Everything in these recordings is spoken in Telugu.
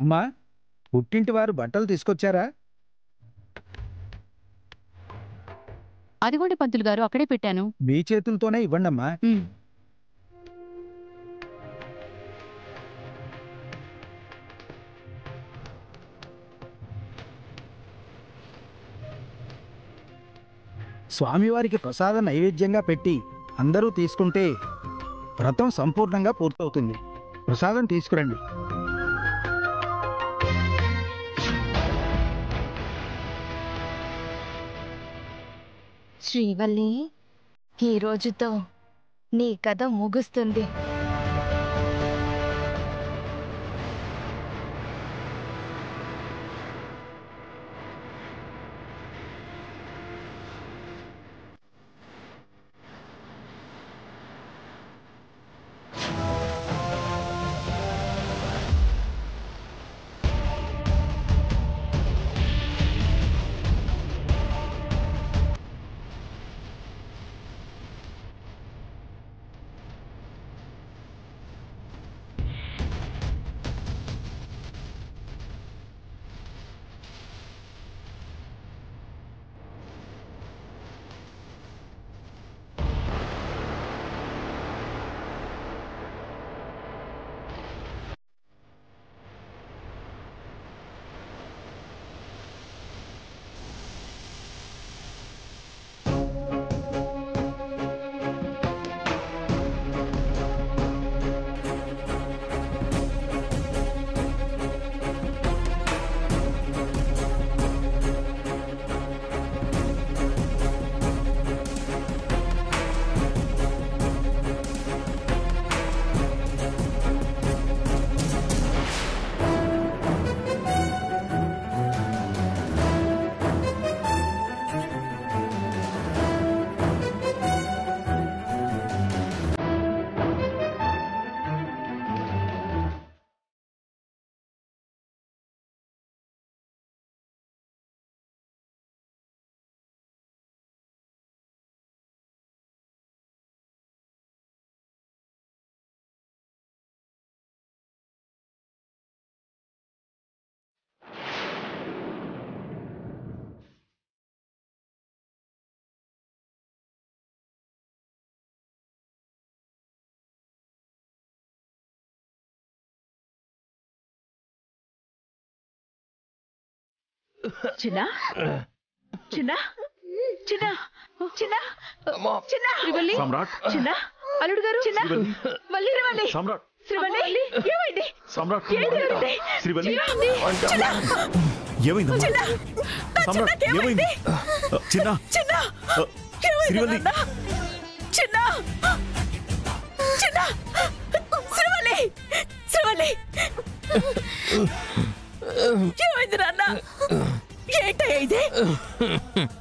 అమ్మా, పుట్టింటి వారు బట్టలు తీసుకొచ్చారా? అదిగోండి పంతులు గారు, అక్కడే పెట్టాను. మీ చేతులతోనే ఇవ్వండమ్మా. స్వామివారికి ప్రసాదం నైవేద్యంగా పెట్టి అందరూ తీసుకుంటే వ్రతం సంపూర్ణంగా పూర్తవుతుంది. ప్రసాదం తీసుకురండి. శ్రీవల్లి, ఈ రోజుతో నీ కథ ముగుస్తుంది. చిన్న చిన్న చిన్న చిన్న చిన్న శ్రీవల్లి, చిన్న అల్లుడు గారు, చిన్న మళ్ళీ శ్రీవల్లి, శ్రీవల్లి ఏమైంది? శ్రీవల్లి ఏమైంది? సమ్రాట్ ఏమైంది? చిన్న చిన్న శ్రీవల్లి, చిన్న చిన్న శ్రీవల్లి, శ్రీవల్లి ఏమైంది నాన్న? ఏంటయ్యా ఇది?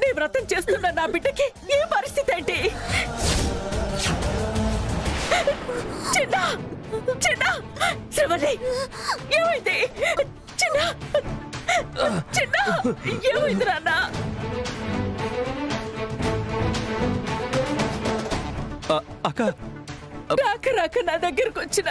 నీ వ్రతం చేస్తున్న నా బిడ్డకి ఏ పరిస్థితి ఏంటి? చిన్న చిన్న శ్రీవల్లి ఏమైంది? చిన్న చిన్న ఏమైంది నాన్న? అక్క రాక రాక నా దగ్గరకు వచ్చిన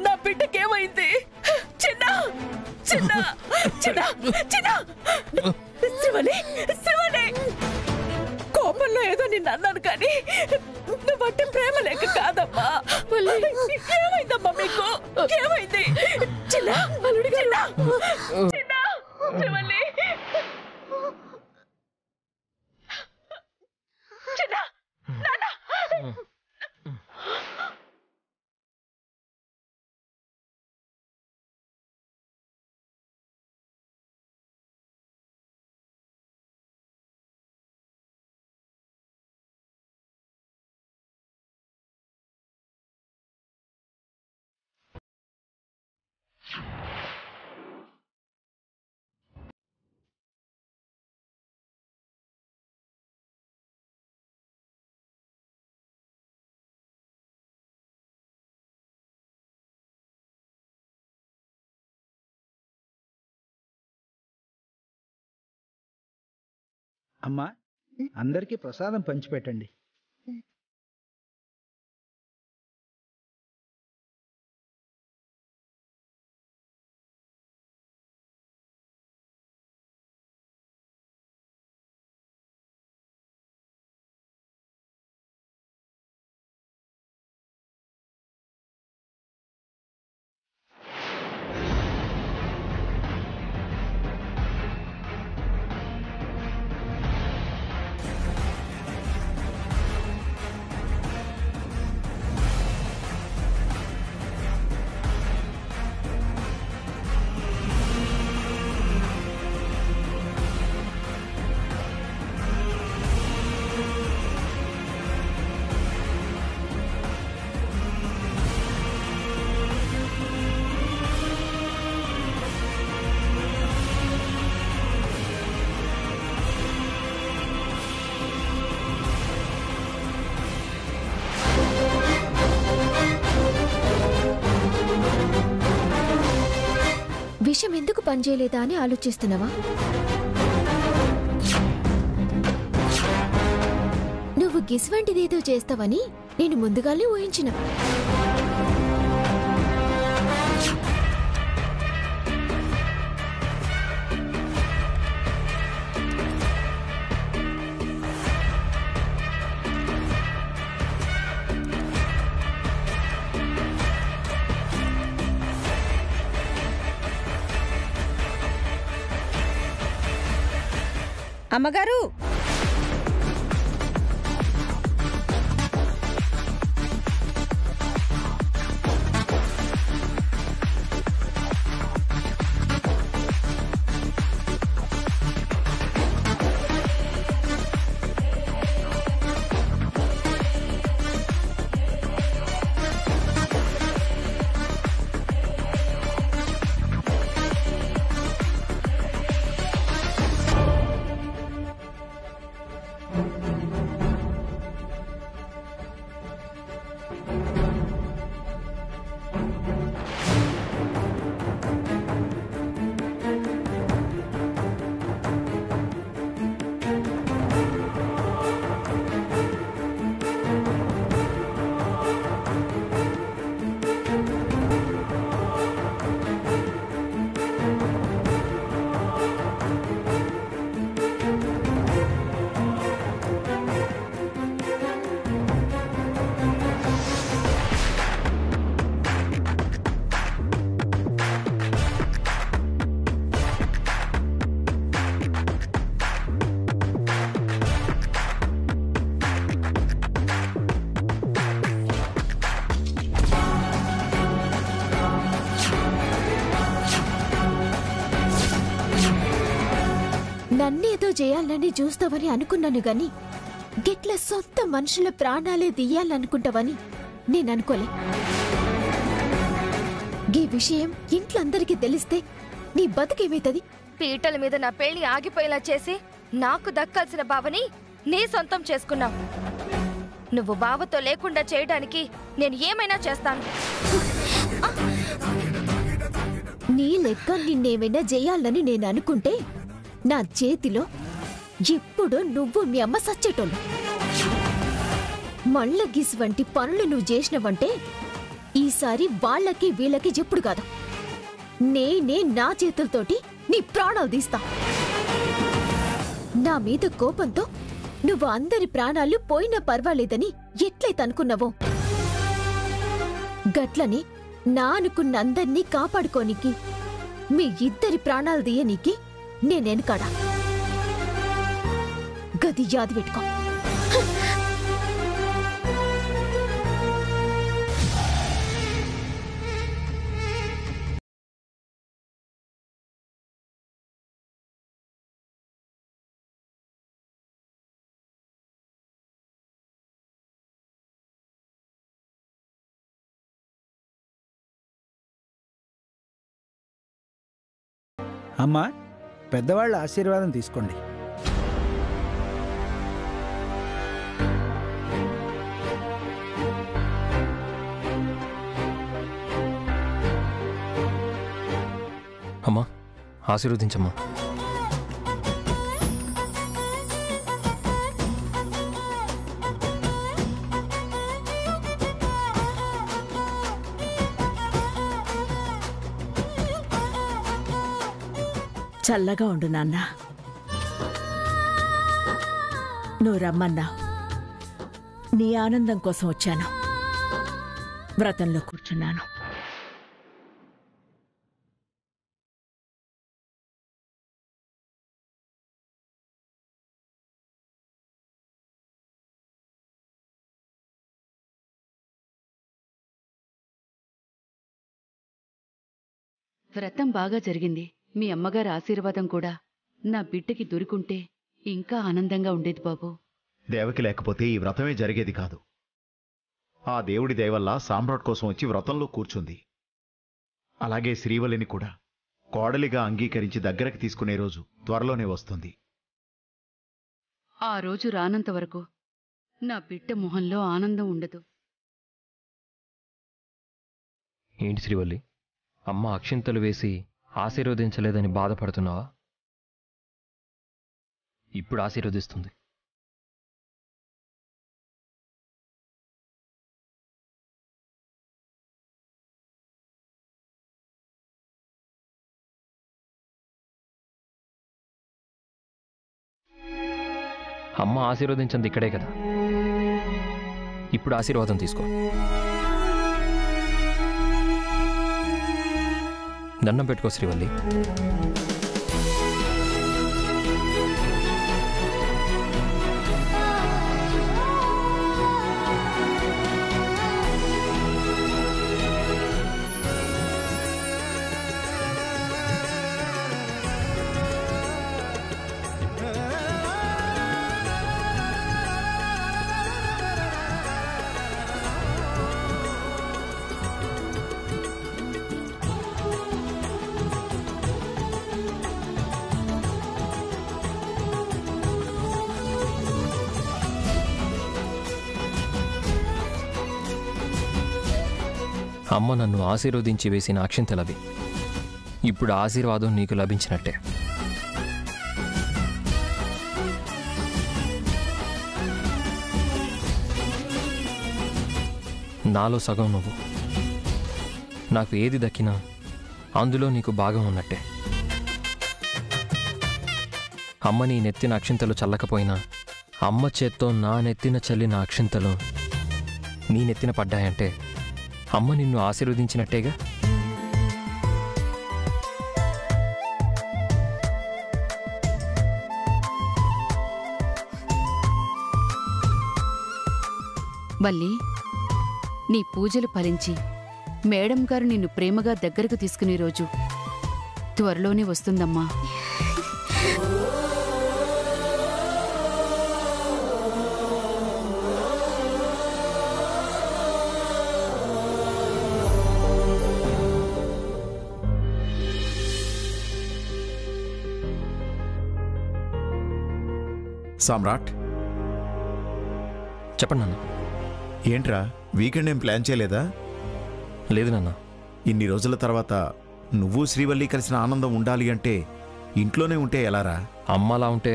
నా బిడ్డకేమైంది? చిన్న చిన్న చిన్న చిన్న శ్రీవల్లి, శ్రీవల్లి కోపంలో ఏదో నిన్ను అన్నాను కానీ నువ్వంటే ప్రేమ లేక కాదమ్మా. ఏమైందమ్మా మీకు? ఏమైంది? చిన్న అల్లుడి చిన్న చిన్న శ్రీవల్లి చిన్న నాన్న అమ్మా, అందరికీ ప్రసాదం పంచిపెట్టండి. పనిచేయలేదా అని ఆలోచిస్తున్నావా? నువ్వు గిస్వంటిదేదో చేస్తావని నేను ముందుగానే ఊహించిన. అమ్మగారు, నన్నేదో చేయాలని చూస్తావని అనుకున్నాను గాని గిట్ల సొంత మనుషుల ప్రాణాలే తీయాలనుకుంటావని నేననుకోలే. ఈ విషయం ఇంట్లో అందరికీ తెలిస్తే నీ బతుకేమైతది? పీటల మీద నా పెళ్లి ఆగిపోయేలా చేసి నాకు దక్కాల్సిన బావని నీ సొంతం చేసుకున్నావు. నువ్వు బావతో లేకుండా చేయడానికి నేను ఏమైనా చేస్తాను. నీ లెక్క నిన్నేమైనా చేయాలని నేను అనుకుంటే నా చేతిలో ఎప్పుడో నువ్వు మీ అమ్మ సచ్చేటోళ్ళు. మళ్ళ గిస్వంటి పనులు నువ్వు చేసినవంటే ఈసారి వాళ్ళకి వీళ్ళకి చెప్పుడు కాదు, నేనే నా చేతులతోటి నీ ప్రాణాలు తీస్తా. నా మీద కోపంతో నువ్వు అందరి ప్రాణాలు పోయినా పర్వాలేదని ఎట్లయితే అనుకున్నావో గట్లని నా అనుకున్న అందర్నీ కాపాడుకోనికి, మీ ఇద్దరి ప్రాణాలు తీయనీకి నేనెనకాడా. గది యాది పెట్టుకో. అమ్మా, పెద్దవాళ్ళ ఆశీర్వాదం తీసుకోండి. అమ్మా, ఆశీర్వదించమ్మా. చల్లగా ఉండు నాన్న. నువ్వు రమ్మన్నావు, నీ ఆనందం కోసం వచ్చాను. వ్రతంలో కూర్చున్నాను. వ్రతం బాగా జరిగింది. మీ అమ్మగారి ఆశీర్వాదం కూడా నా బిడ్డకి దొరికుంటే ఇంకా ఆనందంగా ఉండేది బాబు. దేవకి లేకపోతే ఈ వ్రతమే జరిగేది కాదు. ఆ దేవుడి దయవల్ల సామ్రాట్ కోసం వచ్చి వ్రతంలో కూర్చుంది. అలాగే శ్రీవల్లిని కూడా కోడలిగా అంగీకరించి దగ్గరకు తీసుకునే రోజు త్వరలోనే వస్తుంది. ఆ రోజు రానంత వరకు నా బిడ్డ మొహంలో ఆనందం ఉండదు. ఏంటి శ్రీవల్లి, అమ్మ అక్షింతలు వేసి ఆశీర్వదించలేదని బాధపడుతున్నావా? ఇప్పుడు ఆశీర్వదిస్తుంది. అమ్మ ఆశీర్వదించింది ఇక్కడే కదా. ఇప్పుడు ఆశీర్వాదం తీసుకో. దండం పెట్టుకో శ్రీవల్లి. అమ్మ నన్ను ఆశీర్వదించి వేసిన అక్షింతలవి. ఇప్పుడు ఆశీర్వాదం నీకు లభించినట్టే. నాలో సగం నువ్వు. నాకు ఏది దక్కినా అందులో నీకు భాగం ఉన్నట్టే. అమ్మ నీ నెత్తిన అక్షింతలు చల్లకపోయినా అమ్మ చేత్తో నా నెత్తిన చల్లిన అక్షింతలు నీ నెత్తిన పడ్డాయంటే అమ్మ నిన్ను ఆశీర్వదించినట్టేగా. వల్లి, నీ పూజలు ఫలించి మేడం గారు నిన్ను ప్రేమగా దగ్గరకు తీసుకునే రోజు త్వరలోనే వస్తుందమ్మా. సామ్రాట్, చెప్పండి నాన్న. ఏంట్రా వీకెండ్ ఏం ప్లాన్ చేయలేదా? లేదు నాన్న. ఇన్ని రోజుల తర్వాత నువ్వు శ్రీవల్లి కలిసిన ఆనందం ఉండాలి అంటే ఇంట్లోనే ఉంటే ఎలారా? అమ్మలా ఉంటే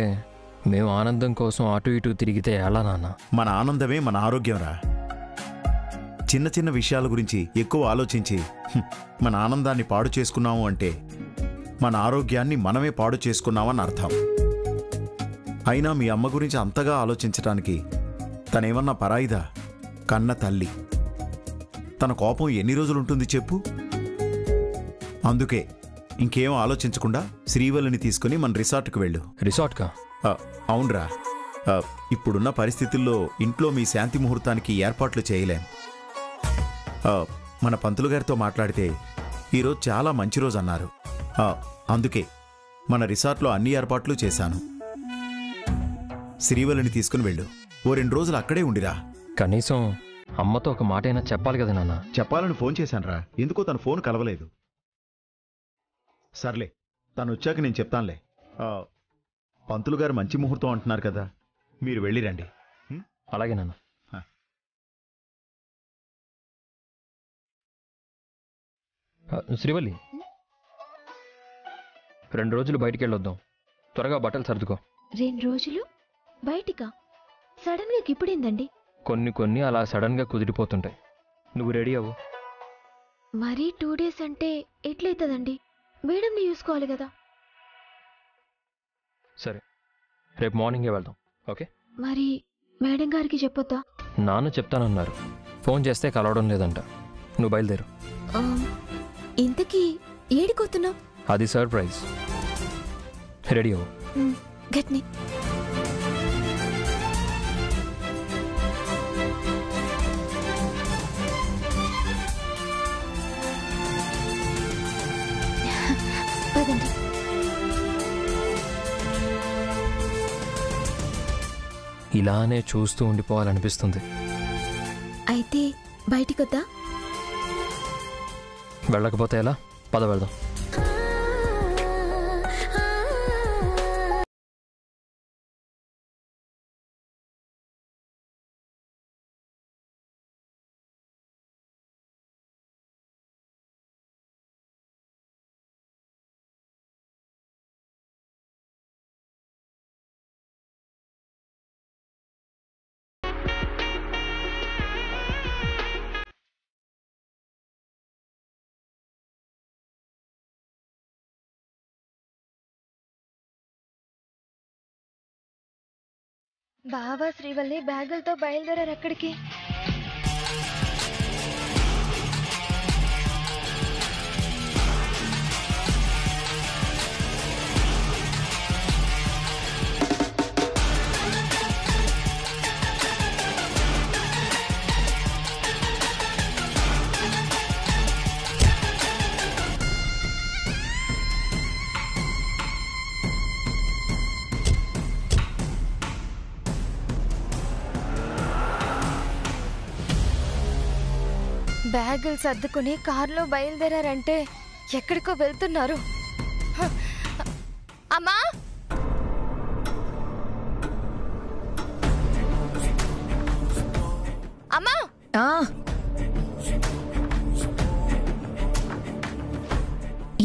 మేము ఆనందం కోసం అటు ఇటు తిరిగితే ఎలా నాన్న? మన ఆనందమే మన ఆరోగ్యంరా. చిన్న చిన్న విషయాల గురించి ఎక్కువ ఆలోచించి మన ఆనందాన్ని పాడు చేసుకున్నాము అంటే మన ఆరోగ్యాన్ని మనమే పాడు చేసుకున్నామని అర్థం. అయినా మీ అమ్మ గురించి అంతగా ఆలోచించటానికి తనేమన్నా పరాయిదా? కన్న తల్లి. తన కోపం ఎన్ని రోజులుంటుంది చెప్పు? అందుకే ఇంకేం ఆలోచించకుండా శ్రీవల్లిని తీసుకుని మన రిసార్ట్కి వెళ్ళు. రిసార్ట్కా? అవునరా. ఇప్పుడున్న పరిస్థితుల్లో ఇంట్లో మీ శాంతి ముహూర్తానికి ఏర్పాట్లు చేయలేం. మన పంతులు గారితో మాట్లాడితే ఈరోజు చాలా మంచి రోజు అన్నారు. అందుకే మన రిసార్ట్లో అన్ని ఏర్పాట్లు చేశాను. శ్రీవల్లిని తీసుకుని వెళ్ళు. ఓ 2 రోజులు అక్కడే ఉండిరా. కనీసం అమ్మతో ఒక మాటైనా చెప్పాలి కదా నాన్న. చెప్పాలని ఫోన్ చేశానురా, ఎందుకో తన ఫోన్ కలవలేదు. సర్లే, తను వచ్చాక నేను చెప్తానులే. పంతులు గారు మంచి ముహూర్తం అంటున్నారు కదా, మీరు వెళ్ళిరండి. అలాగే నాన్న. శ్రీవల్లి, 2 రోజులు బయటికి వెళ్ళొద్దాం. త్వరగా బట్టలు సర్దుకో. 2 రోజులు బయటికా? సడన్ గా ఇప్పుడేందండి? కొన్ని అలా సడన్గా కుదిరిపోతుంటాయి. నువ్వు రెడీ అవ్వు. మరీ 2 డేస్ అంటే ఎట్లయితుందండి? మేడంని చూసుకోవాలి కదా. సరే, రేపు మార్నింగే వెళ్దాం. ఓకే? మరి మేడం గారికి చెప్పొద్దా? నాన్న చెప్తానన్నారు. ఫోన్ చేస్తే కలవడం లేదంట. నువ్వు బయలుదేరు. ఇంతకీ ఏడిపోతున్నావు? అది సర్ప్రైజ్. రెడీ అవ్వు. గట్ని. పదండి. ఇలానే చూస్తూ ఉండిపోవాలనిపిస్తుంది. అయితే బయటికొద్దా? వెళ్ళకపోతే ఎలా? పద వెళ్దాం. బావా శ్రీవల్లి బ్యాగులతో బయలుదేరారు ఎక్కడికి? బ్యాగులు సర్దుకుని కారులో బయలుదేరారంటే ఎక్కడికో వెళ్తున్నారు. అమ్మా, అమ్మా,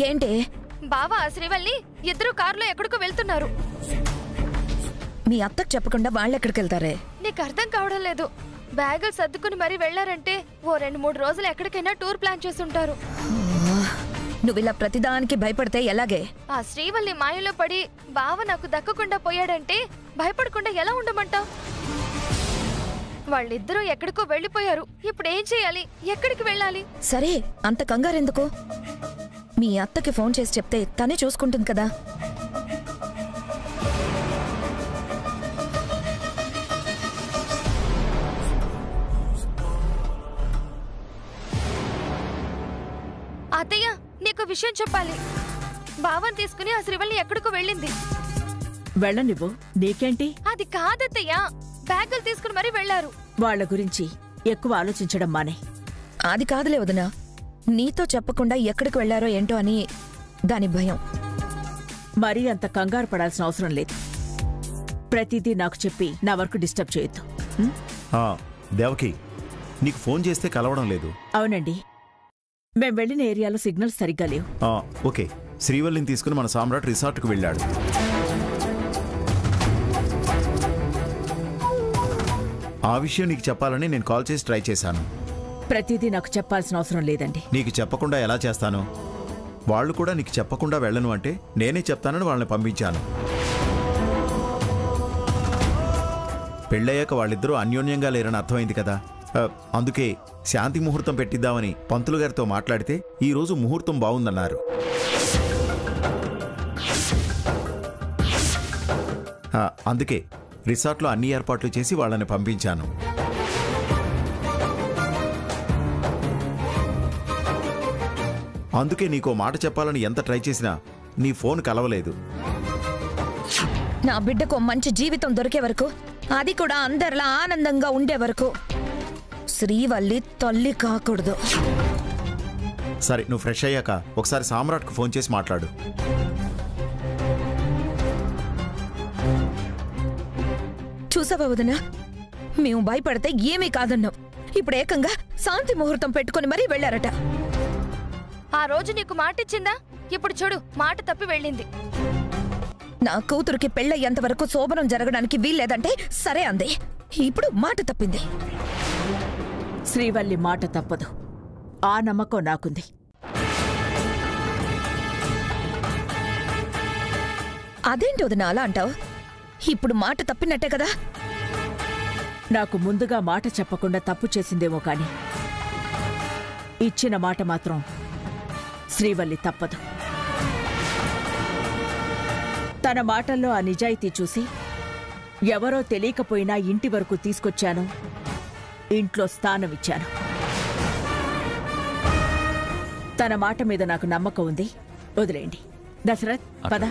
ఏంటి? బావా శ్రీవల్లి ఇద్దరు కారులో ఎక్కడికో వెళ్తున్నారు. మీ అత్తకు చెప్పకుండా వాళ్ళు ఎక్కడికి వెళ్తారే? నీకు అర్థం కావడం లేదు. బ్యాగులు సర్దుకుని మరీ వెళ్లారంటే ఓ 2-3 రోజులు ఎక్కడికైనా టూర్ ప్లాన్ చేస్తుంటారు. నువ్వు ఇలా ప్రతిదానికి భయపడితే ఎలాగే? ఆ శ్రీవల్లి మాయలో పడి బావ నాకు దక్కకుండా పోయాడంటే భయపడకుండా ఎలా ఉండమంటావు? వాళ్ళిద్దరూ ఎక్కడికో వెళ్ళిపోయారు. ఇప్పుడు ఏం చేయాలి? ఎక్కడికి వెళ్ళాలి? సరే, అంత కంగారెందుకు? మీ అత్తకి ఫోన్ చేసి చెప్తే తనే చూసుకుంటుంది కదా. అత్తయ్య, నీకు విషయం చెప్పాలి. బావని తీసుకుని ఆ శ్రీవల్లి ఎక్కడికో వెళ్ళింది. వెళ్ళనివ్వు, నీకేంటి? అది కాదత్తయ్య, బ్యాగులు తీసుకుని మరీ వెళ్లారు. వాళ్ళ గురించి ఎక్కువ ఆలోచించడం మానే. అది కాదులే వదినా, నీతో చెప్పకుండా ఎక్కడికి వెళ్లారో ఏంటో అని దాని భయం. మరీ అంత కంగారు పడాల్సిన అవసరం లేదు. ప్రతిదీ నాకు చెప్పి నా వర్క్ డిస్టర్బ్ చేయొద్దు. దేవకి, నీకు ఫోన్ చేస్తే కలవడం లేదు. అవునండి, మేం వెళ్ళిన ఏరియాలో సిగ్నల్స్ సరిగ్గా లేవు. ఓకే, శ్రీవల్లిని తీసుకుని మన సామ్రాట్ రిసార్ట్కు వెళ్ళాడు. ఆ విషయం నీకు చెప్పాలని నేను కాల్ చేసి ట్రై చేశాను. ప్రతిదీ నాకు చెప్పాల్సిన అవసరం లేదండి. నీకు చెప్పకుండా ఎలా చేస్తాను? వాళ్ళు కూడా నీకు చెప్పకుండా వెళ్ళను అంటే నేనే చెప్తానని వాళ్ళని పంపించాను. పెళ్ళయ్యాక వాళ్ళిద్దరూ అన్యోన్యంగా లేరని అర్థమైంది కదా. అందుకే శాంతి ముహూర్తం పెట్టిద్దామని పంతులు గారితో మాట్లాడితే ఈరోజు ముహూర్తం బాగుందన్నారు. అందుకే రిసార్ట్లో అన్ని ఏర్పాట్లు చేసి వాళ్ళని పంపించాను. అందుకే నీకో మాట చెప్పాలని ఎంత ట్రై చేసినా నీ ఫోన్ కలవలేదు. నా బిడ్డకు మంచి జీవితం దొరికే వరకు, అది కూడా అందరిలా ఆనందంగా ఉండే వరకు శ్రీవల్లి తల్లి కాకూడదు. సరే, నువ్వు ఫ్రెష్ అయ్యాక ఒకసారి సామ్రాట్కు ఫోన్ చేసి మాట్లాడు. చూసావా వదినా, మేము భయపడితే ఏమీ కాదన్నాం. ఇప్పుడు ఏకంగా శాంతి ముహూర్తం పెట్టుకుని మరీ వెళ్లారట. ఆ రోజు నీకు మాటిచ్చిందా? ఇప్పుడు చూడు, మాట తప్పి వెళ్ళింది. నా కూతురికి పెళ్ళయ్యేంత వరకు శోభనం జరగడానికి వీల్లేదంటే సరే అంది. ఇప్పుడు మాట తప్పింది. శ్రీవల్లి మాట తప్పదు, ఆ నమ్మకం నాకుంది. అదేంటి వదినా అలా అంటావు? ఇప్పుడు మాట తప్పినట్టే కదా. నాకు ముందుగా మాట చెప్పకుండా తప్పు చేసిందేమో కాని ఇచ్చిన మాట మాత్రం శ్రీవల్లి తప్పదు. తన మాటల్లో ఆ నిజాయితీ చూసి ఎవరో తెలియకపోయినా ఇంటి వరకు తీసుకొచ్చాను, ఇంట్లో స్థానమిచ్చాను. తన మాట మీద నాకు నమ్మకం ఉంది. వదిలేయండి. దశరథ్, పద.